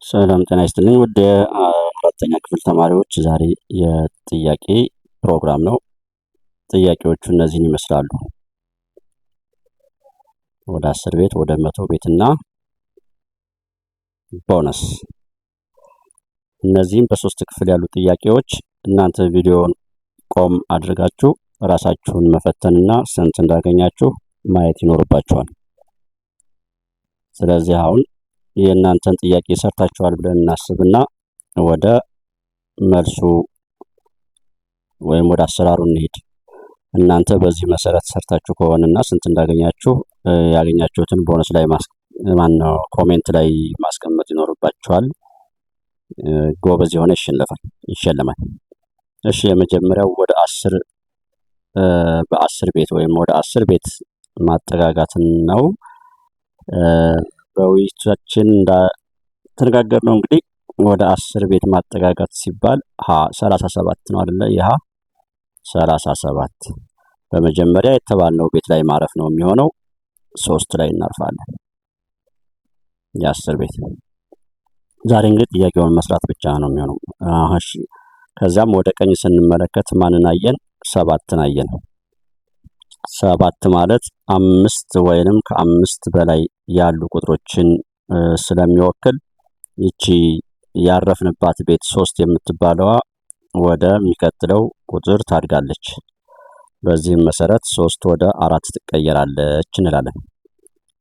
ሰላም ጤና ይስጥልኝ ውድ የአራተኛ ክፍል ተማሪዎች፣ ዛሬ የጥያቄ ፕሮግራም ነው። ጥያቄዎቹ እነዚህን ይመስላሉ። ወደ 10 ቤት፣ ወደ 100 ቤት እና ቦነስ። እነዚህም በሶስት ክፍል ያሉ ጥያቄዎች እናንተ ቪዲዮውን ቆም አድርጋችሁ ራሳችሁን መፈተንና ስንት እንዳገኛችሁ ማየት ይኖርባችኋል። ስለዚህ አሁን የእናንተን ጥያቄ ሰርታችኋል ብለን እናስብና ወደ መልሱ ወይም ወደ አሰራሩ እንሄድ። እናንተ በዚህ መሰረት ሰርታችሁ ከሆነና ስንት እንዳገኛችሁ ያገኛችሁትን ቦነስ ላይ ኮሜንት ላይ ማስቀመጥ ይኖርባችኋል። ጎበዝ የሆነ ይሸለማል። እሺ፣ የመጀመሪያው ወደ 10 በ10 ቤት ወይም ወደ 10 ቤት ማጠጋጋትን ነው። በውይይታችን እንደተነጋገርነው እንግዲህ ወደ 10 ቤት ማጠጋጋት ሲባል 37 ነው አይደለ? ይህ 37 በመጀመሪያ የተባልነው ቤት ላይ ማረፍ ነው የሚሆነው። 3 ላይ እናርፋለን። የ10 ቤት ዛሬ እንግዲህ ጥያቄውን መስራት ብቻ ነው የሚሆነው። እሺ፣ ከዛም ወደ ቀኝ ስንመለከት ማንን አየን? 7ን አየን። 7 ማለት 5 ወይንም ከ5 በላይ ያሉ ቁጥሮችን ስለሚወክል ይቺ ያረፍንባት ቤት 3 የምትባለዋ ወደ የሚቀጥለው ቁጥር ታድጋለች። በዚህም መሰረት 3 ወደ 4 ትቀየራለች እንላለን።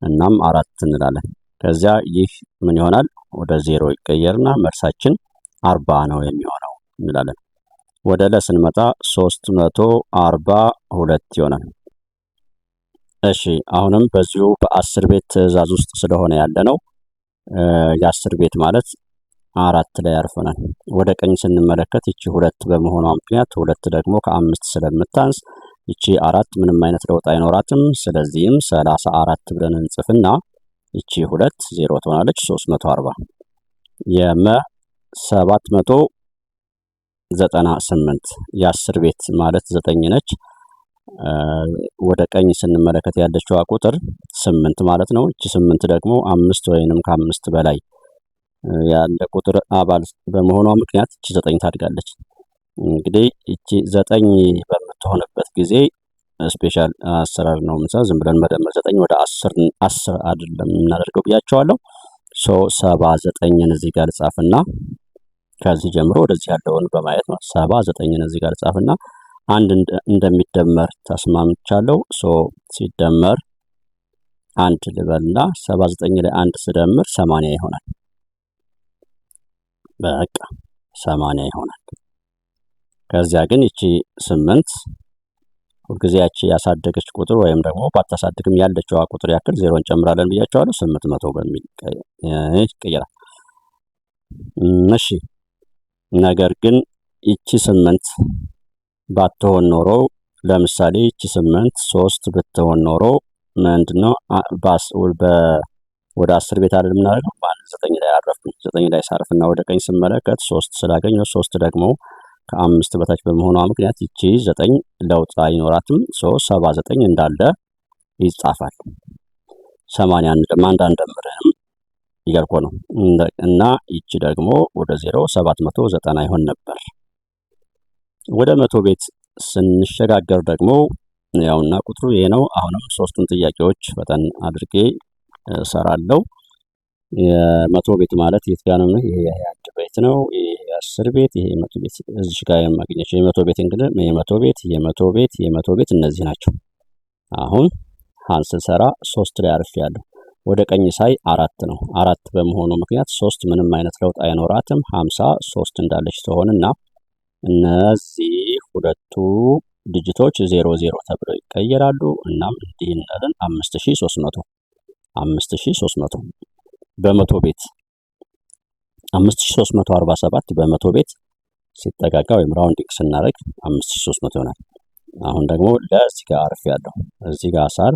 እናም 4 እንላለን። ከዚያ ይህ ምን ይሆናል? ወደ 0 ይቀየርና መልሳችን 40 ነው የሚሆነው እንላለን። ወደ ለ ስንመጣ 342 ይሆናል። እሺ፣ አሁንም በዚሁ በ10 ቤት ትዕዛዝ ውስጥ ስለሆነ ያለ ነው። የ10 ቤት ማለት 4 ላይ ያርፈናል። ወደ ቀኝ ስንመለከት ይቺ 2 በመሆኗ ምክንያት 2 ደግሞ ከ5 ስለምታንስ ይቺ 4 ምንም አይነት ለውጥ አይኖራትም። ስለዚህም 34 ብለን እንጽፍና ይቺ 2 0 ትሆናለች። 340 የመ 798 የ10 ቤት ማለት 9 ነች። ወደ ቀኝ ስንመለከት ያለችዋ ቁጥር 8 ማለት ነው። እቺ 8 ደግሞ 5 ወይንም ከ5 በላይ ያለ ቁጥር አባል በመሆኗ ምክንያት እቺ 9 ታድጋለች። እንግዲህ እቺ 9 በምትሆንበት ጊዜ ስፔሻል አሰራር ነው ምንሳ ዝም ብለን መደመር 9 ወደ 10 አይደለም የምናደርገው ብያቸዋለሁ። 79ን እዚህ ጋር ልጻፍና ከዚህ ጀምሮ ወደዚህ ያለውን በማየት ነው። 79ን እዚህ ጋር ልጻፍና አንድ እንደሚደመር ተስማምቻለሁ። ሲደመር አንድ ልበልና 79 ላይ አንድ ስደምር 80 ይሆናል። በቃ 80 ይሆናል። ከዚያ ግን ይቺ 8 ሁልጊዜ ያቺ ያሳደገች ቁጥር ወይም ደግሞ ባታሳድግም ያለችዋ ቁጥር ያክል 0 እንጨምራለን ብያቸዋለሁ። 800 በሚል ይቀየራል። እሺ፣ ነገር ግን ይቺ 8 ባትሆን ኖሮ ለምሳሌ ይቺ 8 3 ብትሆን ኖሮ ምንድነው ወደ 10 ቤት አይደል የምናደርገው? 9 ላይ አረፍኩኝ። 9 ላይ ሳርፍና ወደ ቀኝ ስመለከት 3 ስላገኘው 3 ደግሞ ከ5 በታች በመሆኗ ምክንያት ይቺ 9 ለውጥ አይኖራትም። 79 እንዳለ ይጻፋል። 80 አንደምርም እያልኩ ነው። እና ይቺ ደግሞ ወደ 0 790 ይሆን ነበር። ወደ 100 ቤት ስንሸጋገር ደግሞ ያውና ቁጥሩ ይሄ ነው። አሁንም ሶስቱን ጥያቄዎች ፈጠን አድርጌ ሰራለሁ። የ100 ቤት ማለት የት ጋር ነው? ይሄ የ1 ቤት ነው። ይሄ የ10 ቤት፣ ይሄ የ100 ቤት እዚህ ጋር የማግኘት የ100 ቤት እንግዲህ የ100 ቤት የ100 ቤት የ100 ቤት እነዚህ ናቸው። አሁን ሃንስ ሰራ 3 ላይ አርፌያለሁ። ወደ ቀኝ ሳይ 4 ነው። 4 በመሆኑ ምክንያት 3 ምንም አይነት ለውጥ አይኖራትም። 53 እንዳለች ትሆንና እነዚህ ሁለቱ ዲጂቶች 00 ተብለው ይቀየራሉ። እናም እንዲህ እንላለን 5300 በ100 ቤት 5347 በ100 ቤት ሲጠጋጋ ወይም ራውንዲንግ ስናደርግ 5300 ይሆናል። አሁን ደግሞ ለዚህ ጋር አርፌያለሁ። እዚህ ጋር ሳር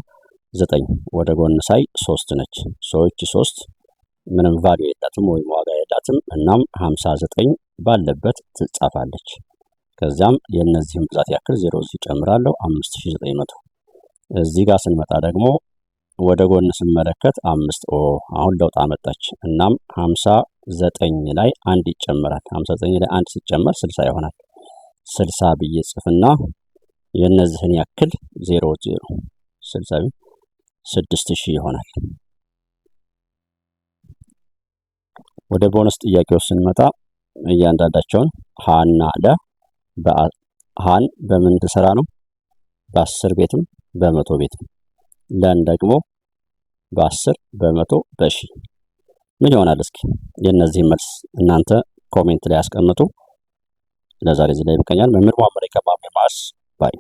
9 ወደ ጎን ሳይ 3 ነች። ሰዎች 3 ምንም ቫልዩ የላትም ወይም ዋጋ የላትም። እናም 59 ባለበት ትጻፋለች። ከዛም የነዚህን ብዛት ያክል 0 ይጨምራለሁ 5900። እዚህ ጋር ስንመጣ ደግሞ ወደ ጎን ስመለከት 5 አሁን ለውጥ አመጣች። እናም 50 59 ላይ 1 ይጨመራል። 59 ላይ 1 ሲጨመር 60 ይሆናል። 60 ብዬ ጽፍና የነዚህን ያክል 00 60 6000 ይሆናል። ወደ ቦነስ ጥያቄው ስንመጣ እያንዳንዳቸውን ሀና ለ ሀን በምን ትሰራ ነው? በ10 ቤትም በ100 ቤትም። ለን ደግሞ በ10 በ100 በ1000 ምን ይሆናል? እስኪ የነዚህ መልስ እናንተ ኮሜንት ላይ አስቀምጡ። ለዛሬ እዚህ ላይ ይበቃኛል። መምህር መሐመድ ከማሜ ማስ ባይ